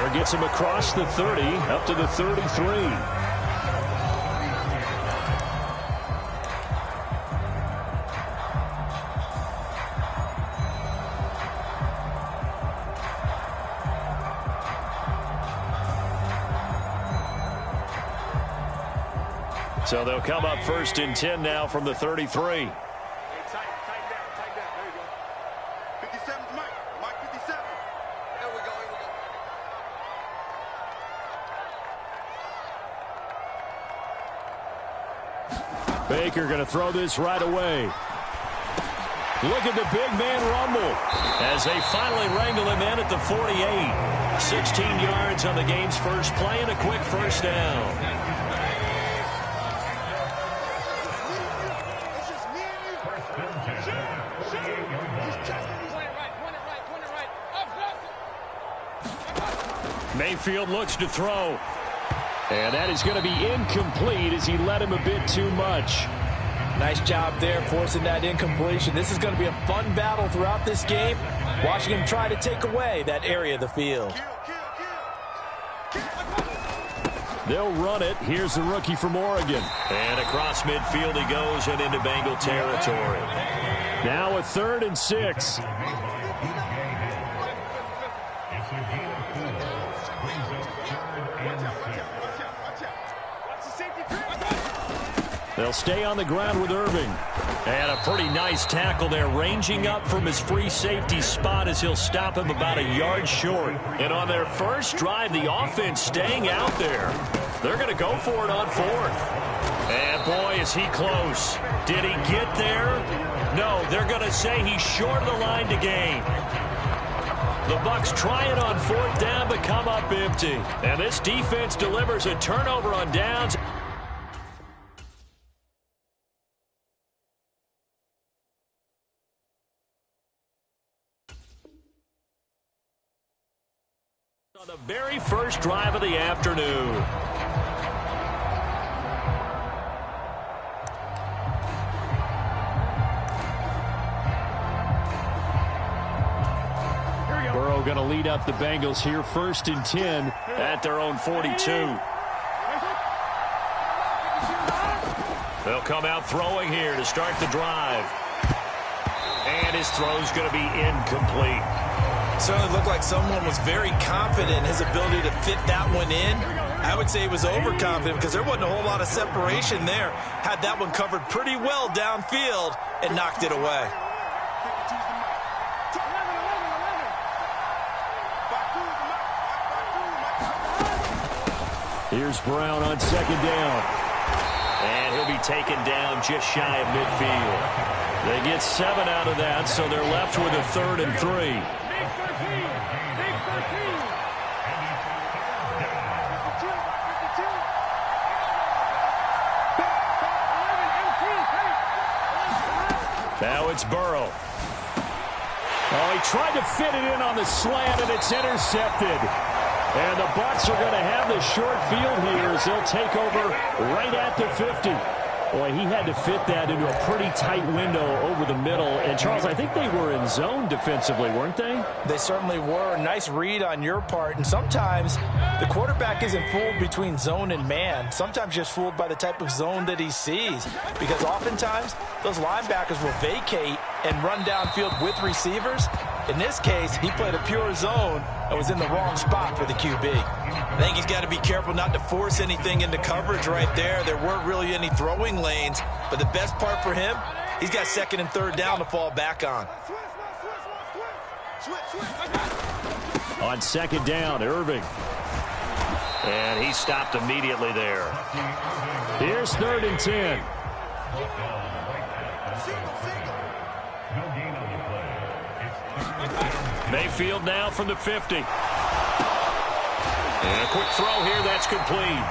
Baker gets him across the 30, up to the 33. So they'll come up 1st and 10 now from the 33. Baker going to throw this right away. Look at the big man rumble as they finally wrangle him in at the 48. 16 yards on the game's first play and a quick first down. Mayfield looks to throw. And that is going to be incomplete as he led him a bit too much. Nice job there forcing that incompletion. This is going to be a fun battle throughout this game. Watching him try to take away that area of the field. They'll run it. Here's the rookie from Oregon. And across midfield he goes and into Bengal territory. Now a 3rd and 6. They'll stay on the ground with Irving. And a pretty nice tackle there, ranging up from his free safety spot as he'll stop him about a yard short. And on their first drive, the offense staying out there. They're going to go for it on 4th. And boy, is he close. Did he get there? No, they're going to say he's short of the line to gain. The Bucs try it on 4th down, but come up empty. And this defense delivers a turnover on downs. On the very first drive of the afternoon. Burrow going to lead up the Bengals here 1st and 10 at their own 42. They'll come out throwing here to start the drive. And his throw's going to be incomplete. Certainly looked like someone was very confident in his ability to fit that one in. I would say he was overconfident because there wasn't a whole lot of separation there. Had that one covered pretty well downfield and knocked it away. Here's Brown on 2nd down. And he'll be taken down just shy of midfield. They get 7 out of that, so they're left with a 3rd and 3. Now it's Burrow. Oh, he tried to fit it in on the slant, and it's intercepted. And the Bucs are going to have the short field here as they'll take over right at the 50. Boy, he had to fit that into a pretty tight window over the middle. And, Charles, I think they were in zone defensively, weren't they? They certainly were. Nice read on your part. And sometimes the quarterback isn't fooled between zone and man. Sometimes just fooled by the type of zone that he sees. Because oftentimes those linebackers will vacate and run downfield with receivers. In this case, he played a pure zone and was in the wrong spot for the QB. I think he's got to be careful not to force anything into coverage right there. There weren't really any throwing lanes, but the best part for him, he's got 2nd and 3rd down to fall back on. On 2nd down, Irving. And he stopped immediately there. Here's 3rd and 10. Mayfield now from the 50. And a quick throw here, that's complete.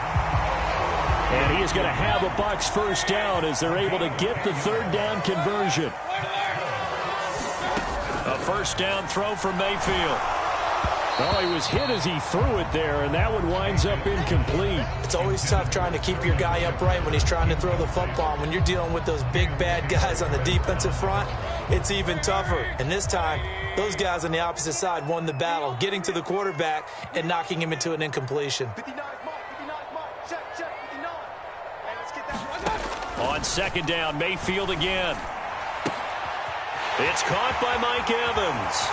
And he is going to have a Bucs 1st down as they're able to get the 3rd down conversion. A 1st down throw from Mayfield. Oh, he was hit as he threw it there, and that one winds up incomplete. It's always tough trying to keep your guy upright when he's trying to throw the football. When you're dealing with those big, bad guys on the defensive front, it's even tougher. And this time, those guys on the opposite side won the battle, getting to the quarterback and knocking him into an incompletion. On second down, Mayfield again. It's caught by Mike Evans.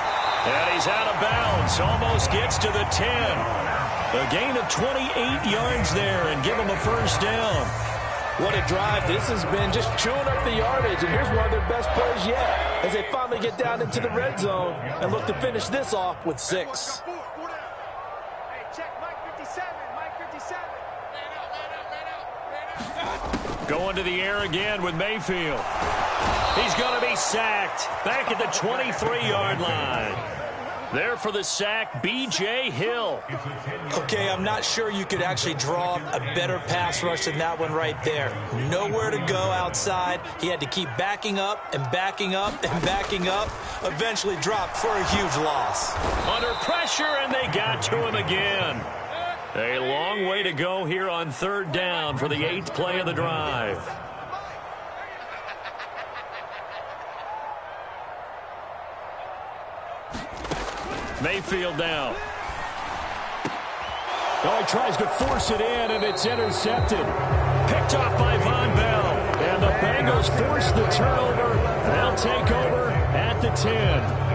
And he's out of bounds. Almost gets to the 10. A gain of 28 yards there and give him a first down. What a drive this has been, just chewing up the yardage. And here's one of their best plays yet as they finally get down into the red zone and look to finish this off with 6. Going to the air again with Mayfield. He's going to be sacked back at the 23-yard line. There for the sack, B.J. Hill. Okay, I'm not sure you could actually draw a better pass rush than that one right there. Nowhere to go outside. He had to keep backing up and backing up and backing up. Eventually dropped for a huge loss. Under pressure, and they got to him again. A long way to go here on third down for the 8th play of the drive. Mayfield now. Oh, he tries to force it in, and it's intercepted. Picked off by Von Bell. And the Bengals force the turnover. They'll take over at the 10.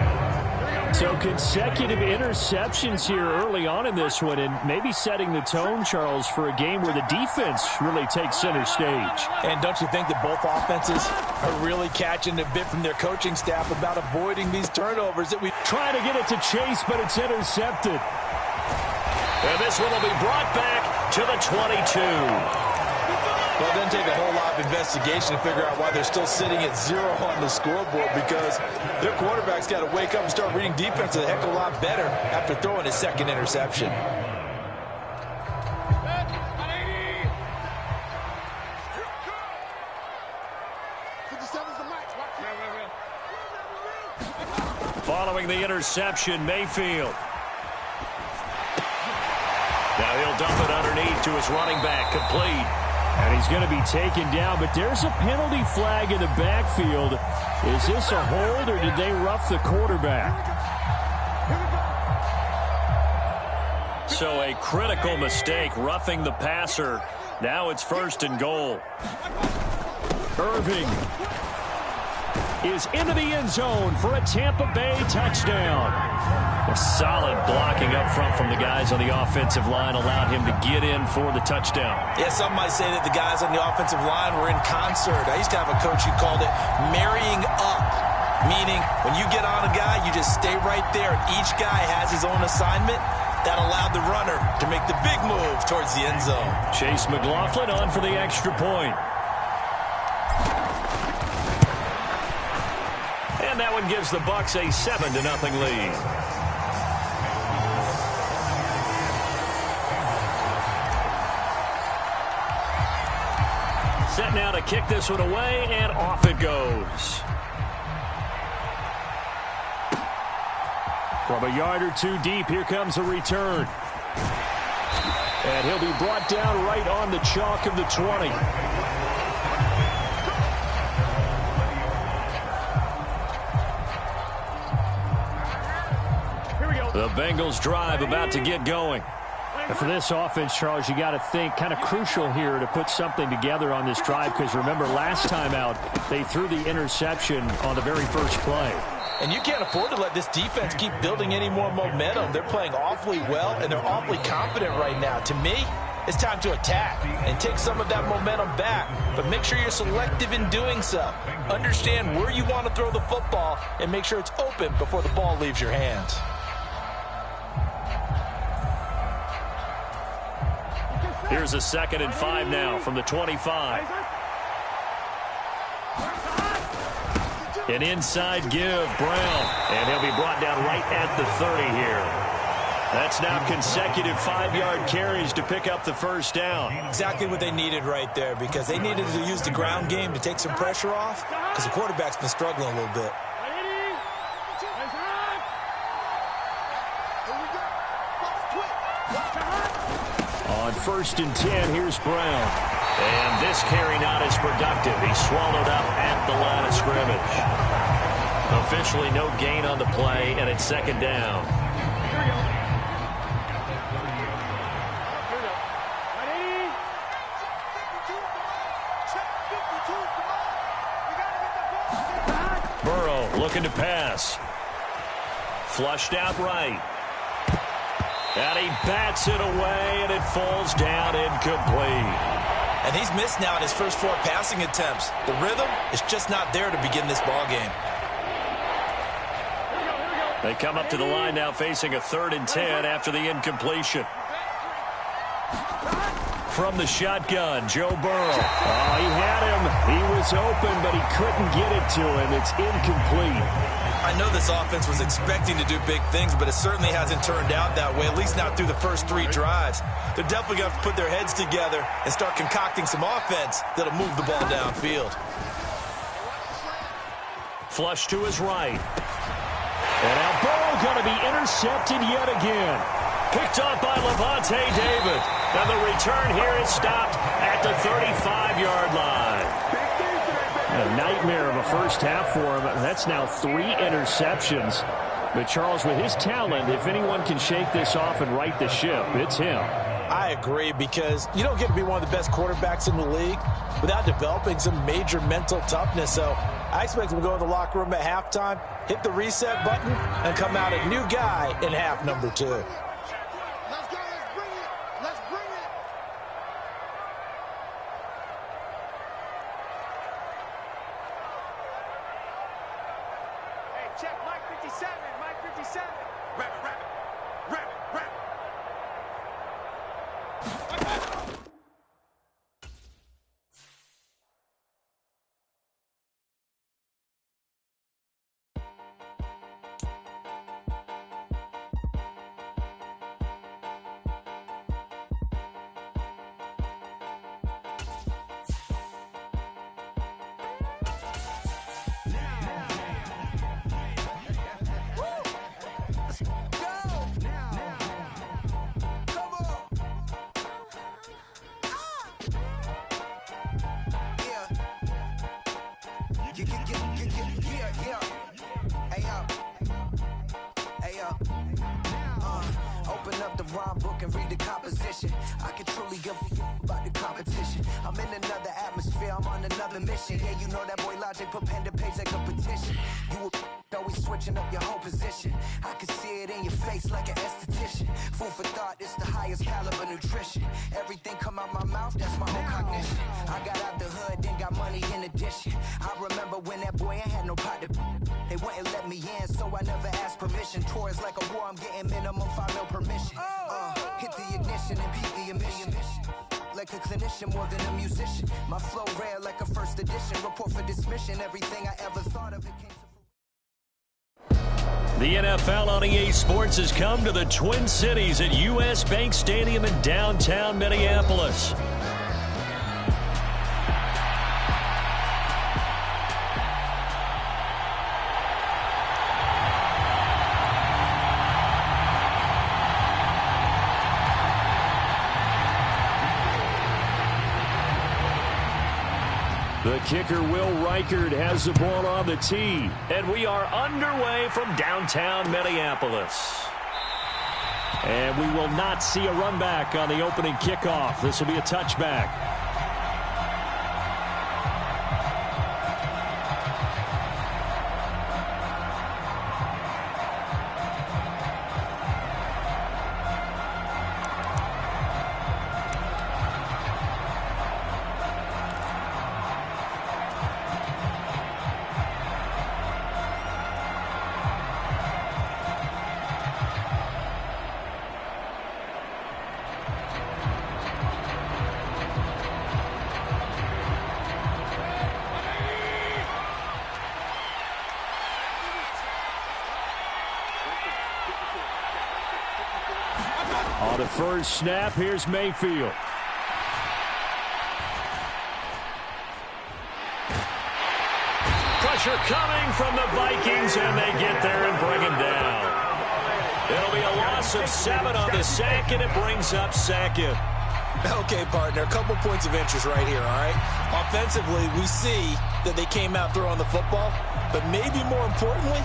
So consecutive interceptions here early on in this one, and maybe setting the tone, Charles, for a game where the defense really takes center stage. And don't you think that both offenses are really catching a bit from their coaching staff about avoiding these turnovers that we try to get it to Chase, but it's intercepted. And this one will be brought back to the 22. Well, it doesn't take a whole lot of investigation to figure out why they're still sitting at 0 on the scoreboard, because their quarterback's got to wake up and start reading defense a heck of a lot better after throwing his second interception. Following the interception, Mayfield. Now he'll dump it underneath to his running back, complete. And he's going to be taken down, but there's a penalty flag in the backfield. Is this a hold, or did they rough the quarterback? So a critical mistake, roughing the passer. Now it's 1st and goal. Irving is into the end zone for a Tampa Bay touchdown. A solid blocking up front from the guys on the offensive line allowed him to get in for the touchdown. Yeah, some might say that the guys on the offensive line were in concert. I used to have a coach who called it marrying up, meaning when you get on a guy, you just stay right there, and each guy has his own assignment. That allowed the runner to make the big move towards the end zone. Chase McLaughlin on for the extra point. And that one gives the Bucs a 7-0 lead. Set now to kick this one away, and off it goes. From a yard or two deep, here comes a return. And he'll be brought down right on the chalk of the 20. The Bengals drive about to get going. And for this offense, Charles, you got to think kind of crucial here to put something together on this drive, because remember last time out they threw the interception on the very first play. And you can't afford to let this defense keep building any more momentum. They're playing awfully well, and they're awfully confident right now. To me, it's time to attack and take some of that momentum back. But make sure you're selective in doing so. Understand where you want to throw the football and make sure it's open before the ball leaves your hands. Here's a 2nd and 5 now from the 25. An inside give, Brown. And he'll be brought down right at the 30 here. That's now consecutive 5-yard carries to pick up the first down. Exactly what they needed right there, because they needed to use the ground game to take some pressure off, because the quarterback's been struggling a little bit. On 1st and 10, here's Brown. And this carry not as productive. He's swallowed up at the line of scrimmage. Officially no gain on the play, and it's 2nd down. Burrow looking to pass. Flushed out right. And he bats it away, and it falls down incomplete. And he's missed now in his first 4 passing attempts. The rhythm is just not there to begin this ball game. They come up to the line now facing a 3rd and 10 after the incompletion. From the shotgun, Joe Burrow. Oh, he had him. He was open, but he couldn't get it to him. It's incomplete. I know this offense was expecting to do big things, but it certainly hasn't turned out that way, at least not through the first 3 drives. They're definitely going to have to put their heads together and start concocting some offense that'll move the ball downfield. Flush to his right. And now Burrow going to be intercepted yet again. Picked up by Levante David. Now the return here is stopped at the 35-yard line. A nightmare of a first half for him. That's now 3 interceptions. But Charles, with his talent, if anyone can shake this off and right the ship, it's him. I agree, because you don't get to be one of the best quarterbacks in the league without developing some major mental toughness. So I expect him to go in the locker room at halftime, hit the reset button, and come out a new guy in half number 2. Let's go. Let's bring it. Let's bring it. Hey, check Mike 57. Mike 57. Rabbit, rabbit. Rabbit, rabbit. Open up the rhyme book and read the composition. I can truly give about the competition. I'm in another atmosphere, I'm on another mission. Yeah, you know that boy Logic put pen to page like a petition. You always switching up your whole position. I can see it in your face like an esthetician. Food for thought, it's the highest caliber nutrition. Everything come out my mouth, that's my own cognition. I got out the hood, then got money in addition. I remember when that boy ain't had no pot to. They wouldn't let me in, so I never asked permission. Tours like a war, I'm getting minimum 5 mil permission. Hit the ignition and beat the emission. Like a clinician more than a musician. My flow rare like a first edition. Report for dismission. Everything I ever thought of it came to. The NFL on EA Sports has come to the Twin Cities at US Bank Stadium in downtown Minneapolis. The kicker, Will Reichard, has the ball on the tee. And we are underway from downtown Minneapolis. And we will not see a run back on the opening kickoff. This will be a touchback. On the first snap, here's Mayfield. Pressure coming from the Vikings, and they get there and bring him down. It'll be a loss of 7 on the sack, and it brings up second. Okay, partner, a couple points of interest right here, all right? Offensively, we see that they came out throwing the football, but maybe more importantly,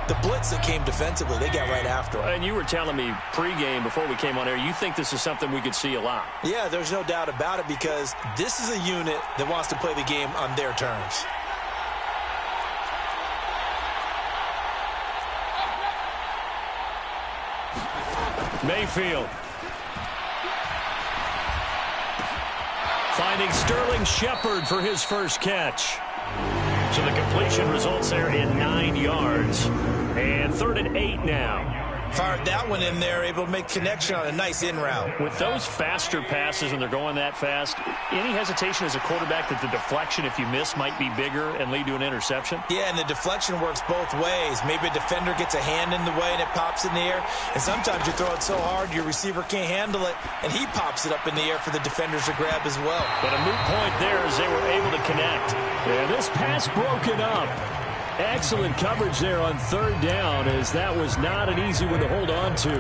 the blitz that came defensively, they got right after it. And you were telling me pregame before we came on air, you think this is something we could see a lot. Yeah, there's no doubt about it because this is a unit that wants to play the game on their terms. Mayfield. Finding Sterling Shepard for his first catch. So the completion results there in 9 yards. And 3rd and 8 now. Fired that one in there, able to make connection on a nice in route. With those faster passes when they're going that fast, any hesitation as a quarterback that the deflection, if you miss, might be bigger and lead to an interception? Yeah, and the deflection works both ways. Maybe a defender gets a hand in the way and it pops in the air. And sometimes you throw it so hard your receiver can't handle it, and he pops it up in the air for the defenders to grab as well. But a moot point there as they were able to connect. And this pass broken up. Excellent coverage there on 3rd down, as that was not an easy one to hold on to.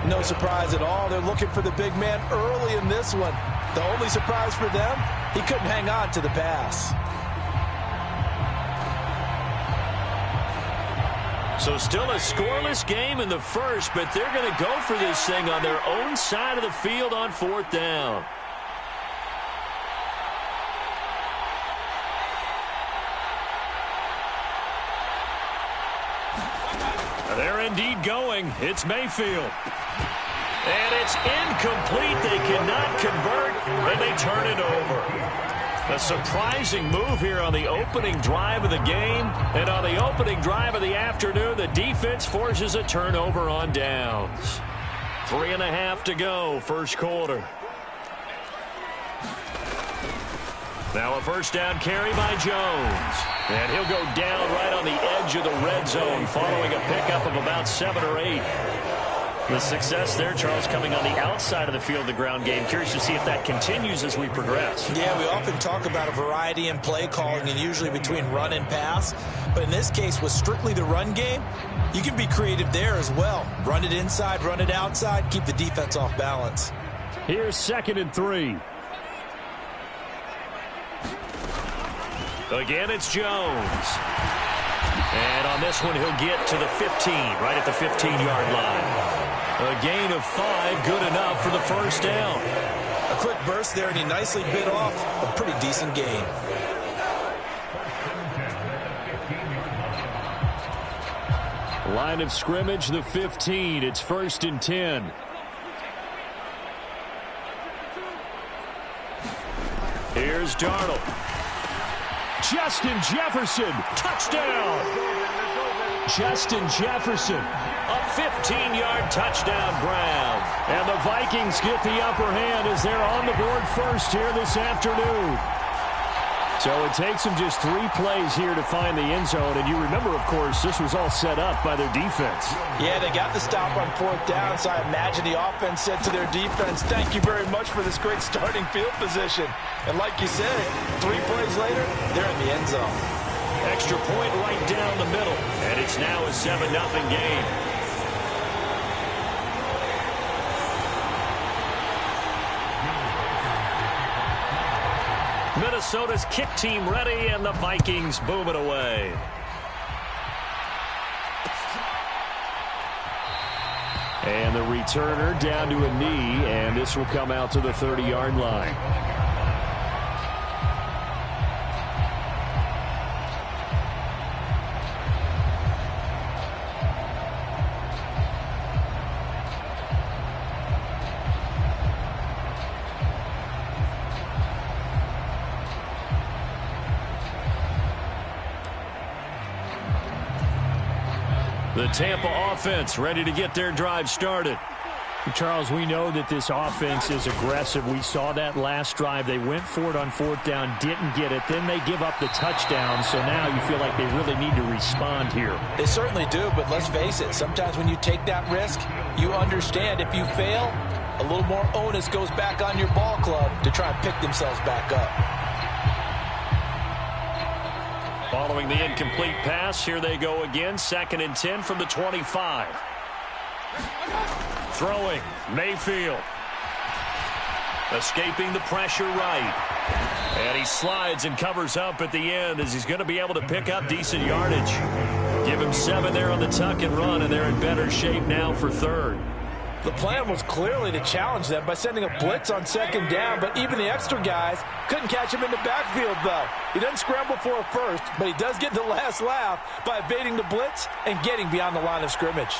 No surprise at all. They're looking for the big man early in this one. The only surprise for them, he couldn't hang on to the pass. So still a scoreless game in the first, but they're going to go for this thing on their own side of the field on 4th down. They're indeed going. It's Mayfield. And it's incomplete. They cannot convert, and they turn it over. A surprising move here on the opening drive of the game. And on the opening drive of the afternoon, the defense forces a turnover on downs. 3.5 to go, first quarter. Now a first down carry by Jones. And he'll go down right on the edge of the red zone following a pickup of about 7 or 8. The success there, Charles, coming on the outside of the field, the ground game. Curious to see if that continues as we progress. Yeah, we often talk about a variety in play calling and usually between run and pass. But in this case, with strictly the run game, you can be creative there as well. Run it inside, run it outside, keep the defense off balance. Here's 2nd and 3. Again, it's Jones. And on this one, he'll get to the 15, right at the 15-yard line. A gain of 5, good enough for the first down. A quick burst there, and he nicely bit off a pretty decent gain. Line of scrimmage, the 15. It's 1st and 10. Here's Darnold. Justin Jefferson, touchdown. Justin Jefferson, a 15-yard touchdown grab. And the Vikings get the upper hand as they're on the board first here this afternoon. So it takes them just 3 plays here to find the end zone. And you remember, of course, this was all set up by their defense. Yeah, they got the stop on 4th down, so I imagine the offense said to their defense, thank you very much for this great starting field position. And like you said, 3 plays later, they're in the end zone. Extra point right down the middle. And it's now a 7-0 game. Minnesota's kick team ready, and the Vikings boom it away. And the returner down to a knee, and this will come out to the 30-yard line. The Tampa offense ready to get their drive started. Charles, we know that this offense is aggressive. We saw that last drive. They went for it on 4th down, didn't get it. Then they give up the touchdown. So now you feel like they really need to respond here. They certainly do, but let's face it. Sometimes when you take that risk, you understand if you fail, a little more onus goes back on your ball club to try and pick themselves back up. Following the incomplete pass, here they go again. 2nd and 10 from the 25. Throwing, Mayfield. Escaping the pressure right. And he slides and covers up at the end as he's going to be able to pick up decent yardage. Give him 7 there on the tuck and run, and they're in better shape now for third. The plan was clearly to challenge them by sending a blitz on second down, but even the extra guys couldn't catch him in the backfield, though. He doesn't scramble for a first, but he does get the last laugh by evading the blitz and getting beyond the line of scrimmage.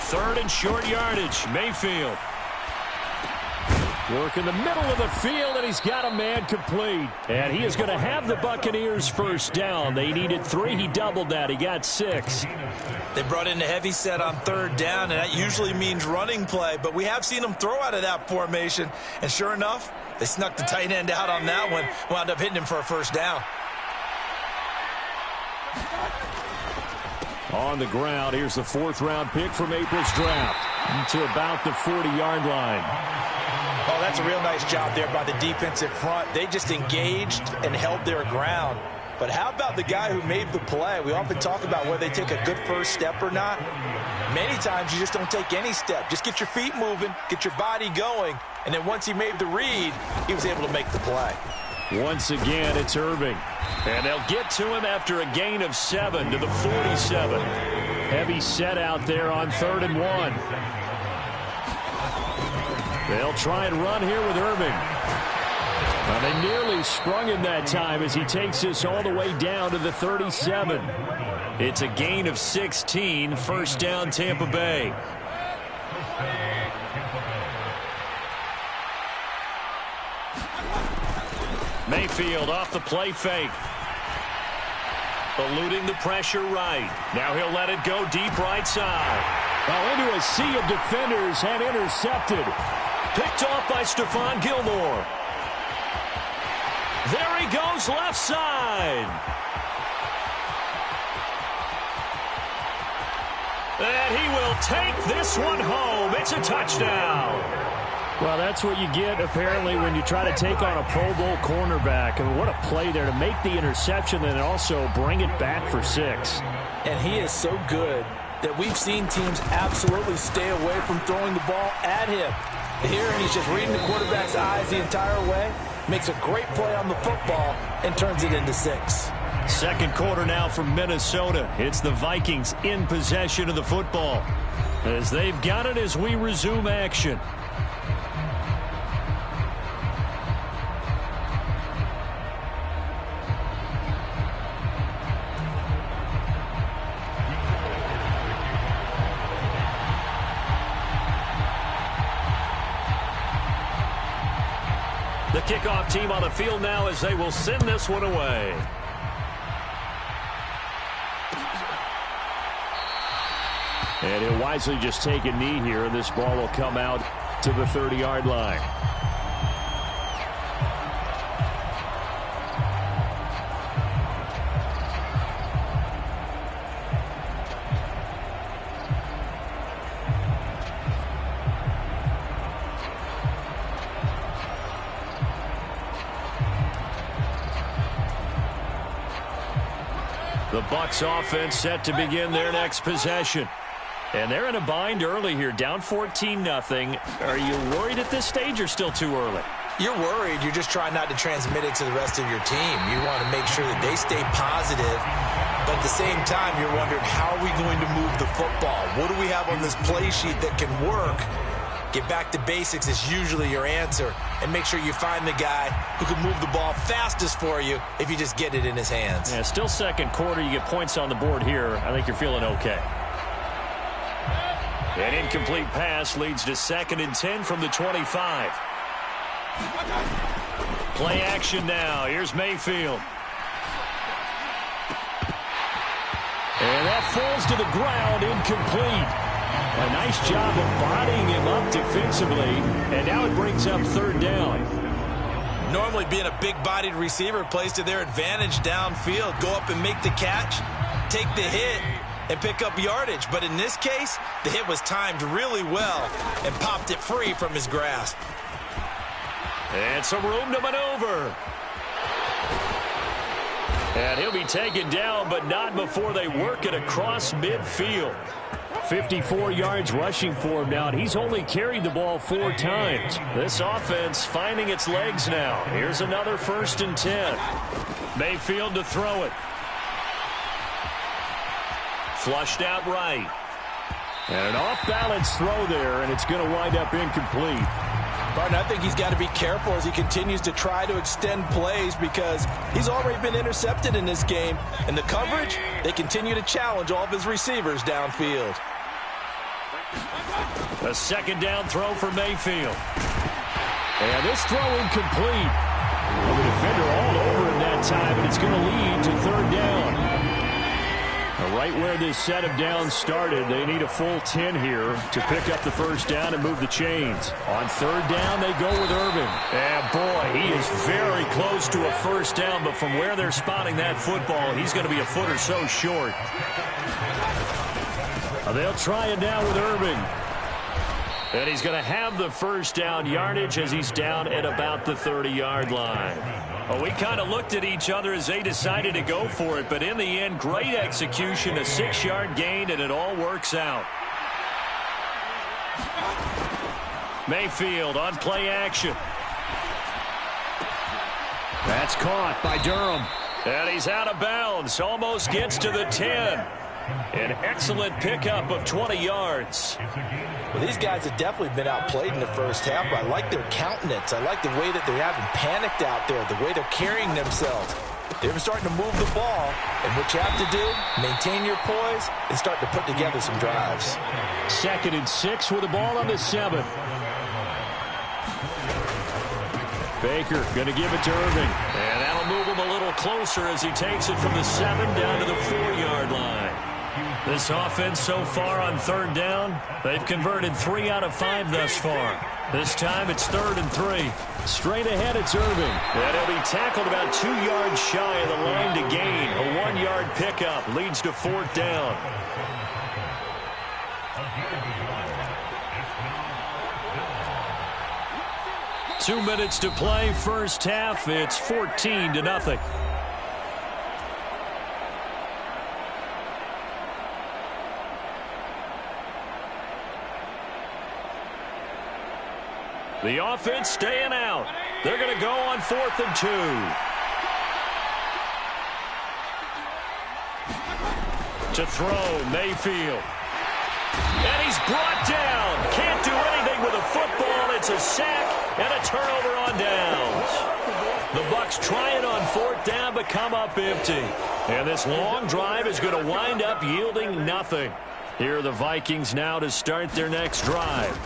Third and short yardage, Mayfield. Work in the middle of the field, and he's got a man complete. And he is going to have the Buccaneers first down. They needed 3. He doubled that. He got 6. They brought in the heavy set on third down, and that usually means running play. But we have seen them throw out of that formation. And sure enough, they snuck the tight end out on that one. Wound up hitting him for a first down. On the ground, here's the 4th-round pick from April's draft to about the 40-yard line. Oh, that's a real nice job there by the defensive front. They just engaged and held their ground. But how about the guy who made the play? We often talk about whether they take a good first step or not. Many times you just don't take any step. Just get your feet moving, get your body going, and then once he made the read, he was able to make the play. Once again, it's Irving. And they'll get to him after a gain of 7 to the 47. Heavy set out there on 3rd and 1. They'll try and run here with Irving. Now, they nearly sprung him that time as he takes this all the way down to the 37. It's a gain of 16, first down Tampa Bay. Mayfield off the play fake. Eluding the pressure right. Now he'll let it go deep right side. Well, into a sea of defenders and intercepted. Picked off by Stephon Gilmore. There he goes left side. And he will take this one home. It's a touchdown. Well, that's what you get, apparently, when you try to take on a Pro Bowl cornerback. And what a play there to make the interception and also bring it back for 6. And he is so good that we've seen teams absolutely stay away from throwing the ball at him. Here, he's just reading the quarterback's eyes the entire way, makes a great play on the football, and turns it into 6. Second quarter now from Minnesota. It's the Vikings in possession of the football as they've got it as we resume action. The kickoff team on the field now as they will send this one away. And he'll wisely just take a knee here, and this ball will come out to the 30-yard line. The Bucs offense set to begin their next possession. And they're in a bind early here, down 14-0. Are you worried at this stage or still too early? You're worried. You're just trying not to transmit it to the rest of your team. You want to make sure that they stay positive. But at the same time, you're wondering, how are we going to move the football? What do we have on this play sheet that can work? Get back to basics is usually your answer. And make sure you find the guy who can move the ball fastest for you if you just get it in his hands. Yeah, still second quarter. You get points on the board here. I think you're feeling okay. An incomplete pass leads to 2nd and 10 from the 25. Play action now. Here's Mayfield. And that falls to the ground, incomplete. A nice job of bodying him up defensively, and now it brings up 3rd down. Normally being a big-bodied receiver plays to their advantage downfield. Go up and make the catch, take the hit, and pick up yardage. But in this case, the hit was timed really well and popped it free from his grasp. And some room to maneuver. And he'll be taken down, but not before they work it across midfield. 54 yards rushing for him now, and he's only carried the ball 4 times. This offense finding its legs now. Here's another 1st and 10. Mayfield to throw it. Flushed out right. And an off-balance throw there, and it's going to wind up incomplete. Barton, I think he's got to be careful as he continues to try to extend plays because he's already been intercepted in this game. And the coverage, they continue to challenge all of his receivers downfield. A 2nd down throw for Mayfield. And this throw incomplete. Well, the defender all over him that time, and it's going to lead to 3rd down. Right where this set of downs started, they need a full 10 here to pick up the 1st down and move the chains. On 3rd down, they go with Irving. And boy, he is very close to a 1st down, but from where they're spotting that football, he's going to be a foot or so short. They'll try it now with Irving. And he's going to have the 1st down yardage as he's down at about the 30-yard line. Well, we kind of looked at each other as they decided to go for it, but in the end, great execution, a 6-yard gain, and it all works out. Mayfield on play action. That's caught by Durham. And he's out of bounds, almost gets to the 10. An excellent pickup of 20 yards. Well, these guys have definitely been outplayed in the first half, but I like their countenance. I like the way that they haven't panicked out there, the way they're carrying themselves. They're starting to move the ball, and what you have to do, maintain your poise and start to put together some drives. 2nd and 6 with the ball on the 7. Baker going to give it to Irving. And that'll move him a little closer as he takes it from the 7 down to the 4-yard line. This offense so far on 3rd down, they've converted 3 out of 5 thus far. This time it's 3rd and 3. Straight ahead, it's Irving. And he'll be tackled about 2 yards shy of the line to gain. A 1-yard pickup leads to 4th down. Two minutes to play, first half. It's 14-0. The offense staying out. They're going to go on 4th and 2. To throw, Mayfield. And he's brought down. Can't do anything with a football. It's a sack and a turnover on downs. The Bucs try it on 4th down, but come up empty. And this long drive is going to wind up yielding nothing. Here are the Vikings now to start their next drive.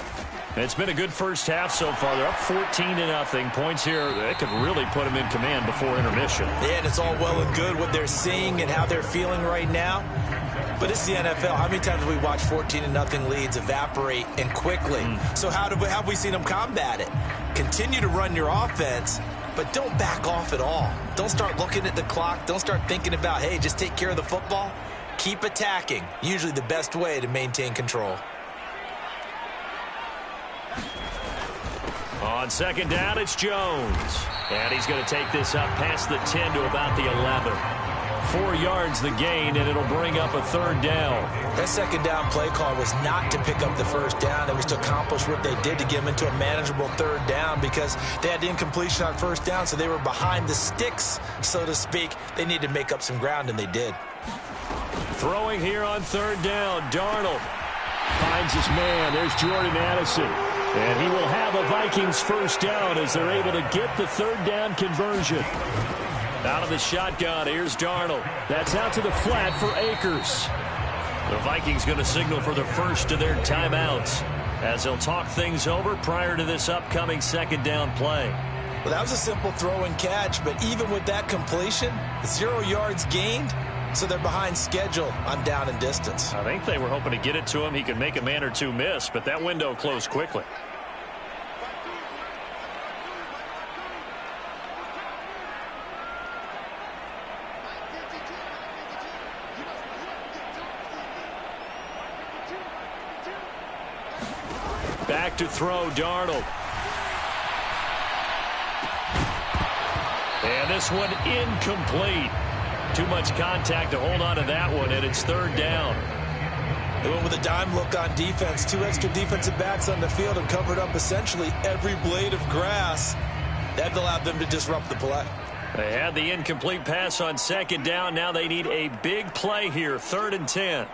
It's been a good first half so far. They're up 14-0. Points here that could really put them in command before intermission. Yeah, and it's all well and good what they're seeing and how they're feeling right now. But it's the NFL. How many times have we watched 14-0 leads evaporate and quickly? So how have we seen them combat it? Continue to run your offense, but don't back off at all. Don't start looking at the clock. Don't start thinking about, hey, just take care of the football. Keep attacking. Usually the best way to maintain control. On 2nd down, it's Jones. And he's going to take this up past the 10 to about the 11. 4 yards the gain, and it'll bring up a 3rd down. That 2nd down play call was not to pick up the 1st down. It was to accomplish what they did to get them into a manageable 3rd down because they had the incompletion on 1st down, so they were behind the sticks, so to speak. They needed to make up some ground, and they did. Throwing here on 3rd down, Darnold. Finds his man. There's Jordan Addison. And he will have a Vikings 1st down as they're able to get the 3rd down conversion. Out of the shotgun, here's Darnold. That's out to the flat for Akers. The Vikings going to signal for the first of their timeouts as they'll talk things over prior to this upcoming 2nd down play. Well, that was a simple throw and catch, but even with that completion, 0 yards gained, so they're behind schedule on down and distance. I think they were hoping to get it to him. He could make a man or two miss, but that window closed quickly. Back to throw, Darnold. And this one incomplete. Too much contact to hold on to that one, and it's 3rd down. They went with a dime look on defense. 2 extra defensive backs on the field and covered up essentially every blade of grass. That allowed them to disrupt the play. They had the incomplete pass on second down. Now they need a big play here, 3rd and 10.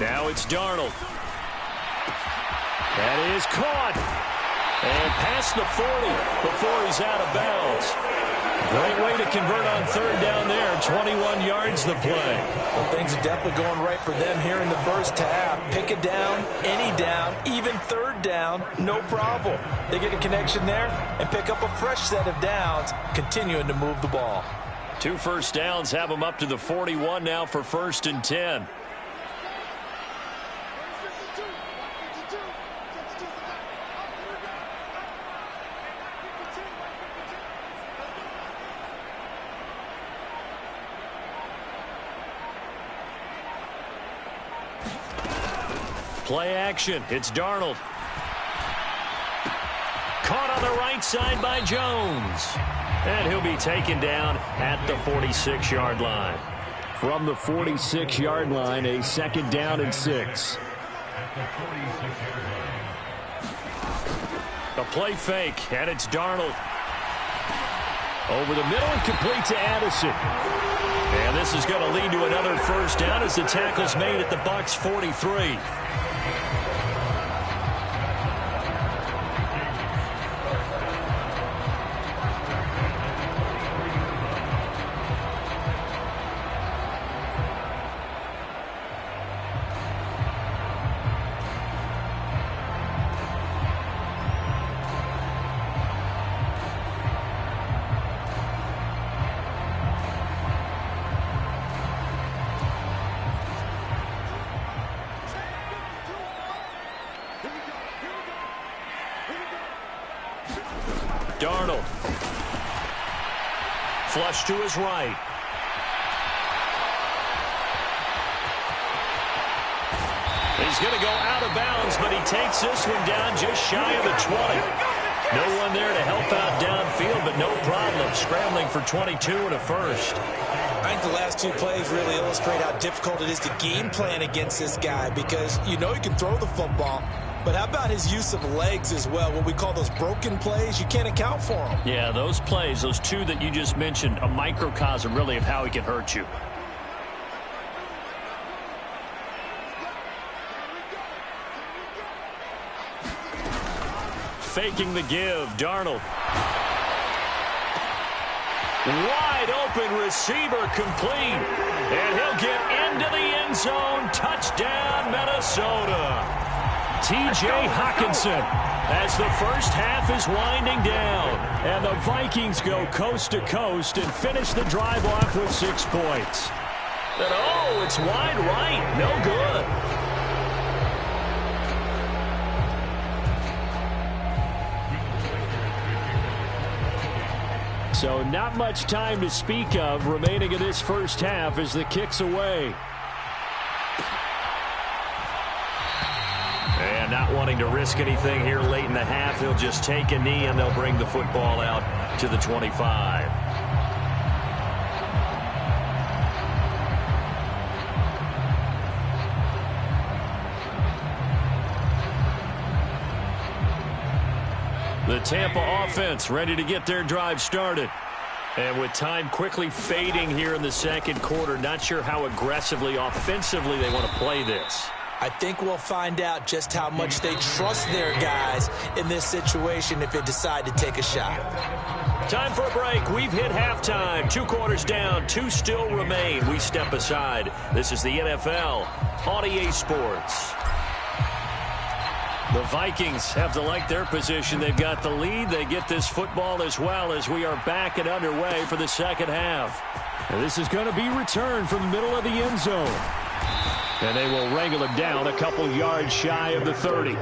Now it's Darnold. That is caught. And past the 40 before he's out of bounds. Great way to convert on 3rd down there. 21 yards the play. Well, things are definitely going right for them here in the first half. Pick a down, any down, even 3rd down, no problem. They get a connection there and pick up a fresh set of downs, continuing to move the ball. 2 first downs have them up to the 41 now for 1st and 10. Play action. It's Darnold. Caught on the right side by Jones. And he'll be taken down at the 46-yard line. From the 46-yard line, a 2nd down and 6. A play fake, and it's Darnold. Over the middle and complete to Addison. And this is going to lead to another first down as the tackle's made at the Bucs 43. Darnold. Flush to his right. He's going to go out of bounds, but he takes this one down just shy of the 20. No one there to help out downfield, but no problem. Scrambling for 22 and a first. I think the last 2 plays really illustrate how difficult it is to game plan against this guy, because you know he can throw the football, but how about his use of legs as well? What we call those broken plays, you can't account for them. Yeah, those plays, those 2 that you just mentioned, a microcosm really of how he can hurt you. Faking the give, Darnold. Wide open receiver complete. And he'll get into the end zone. Touchdown, Minnesota. T.J. Hockenson as the first half is winding down. And the Vikings go coast to coast and finish the drive off with 6 points. And oh, it's wide right. No good. So not much time to speak of remaining in this first half as the kick's away. And not wanting to risk anything here late in the half, he'll just take a knee and they'll bring the football out to the 25. The Tampa offense ready to get their drive started. And with time quickly fading here in the second quarter, not sure how aggressively, offensively they want to play this. I think we'll find out just how much they trust their guys in this situation if they decide to take a shot. Time for a break. We've hit halftime. 2 quarters down, 2 still remain. We step aside. This is the NFL on EA Sports. The Vikings have to like their position. They've got the lead. They get this football as well as we are back and underway for the second half. And this is going to be returned from the middle of the end zone. And they will wrangle him down a couple yards shy of the 30.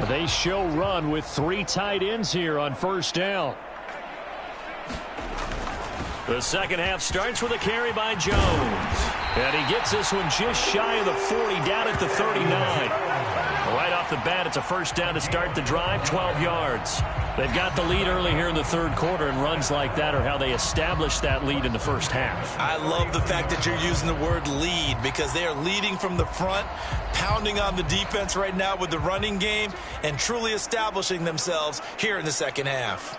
They show run with 3 tight ends here on first down. The second half starts with a carry by Jones. And he gets this one just shy of the 40, down at the 39. Right off the bat. It's a first down to start the drive, 12 yards. They've got the lead early here in the third quarter, and runs like that are how they established that lead in the first half. I love the fact that you're using the word lead because they are leading from the front, pounding on the defense right now with the running game, and truly establishing themselves here in the second half.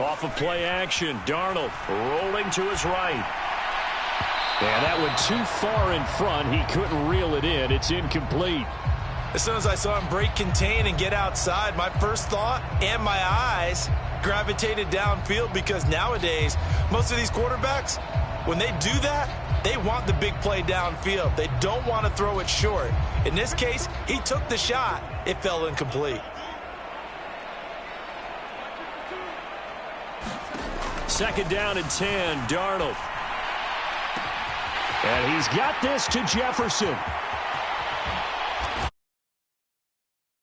Off of play action, Darnold rolling to his right. And that went too far in front. He couldn't reel it in. It's incomplete. As soon as I saw him break contain and get outside, my first thought and my eyes gravitated downfield because nowadays, most of these quarterbacks, when they do that, they want the big play downfield. They don't want to throw it short. In this case, he took the shot. It fell incomplete. Second down and 10, Darnold. And he's got this to Jefferson.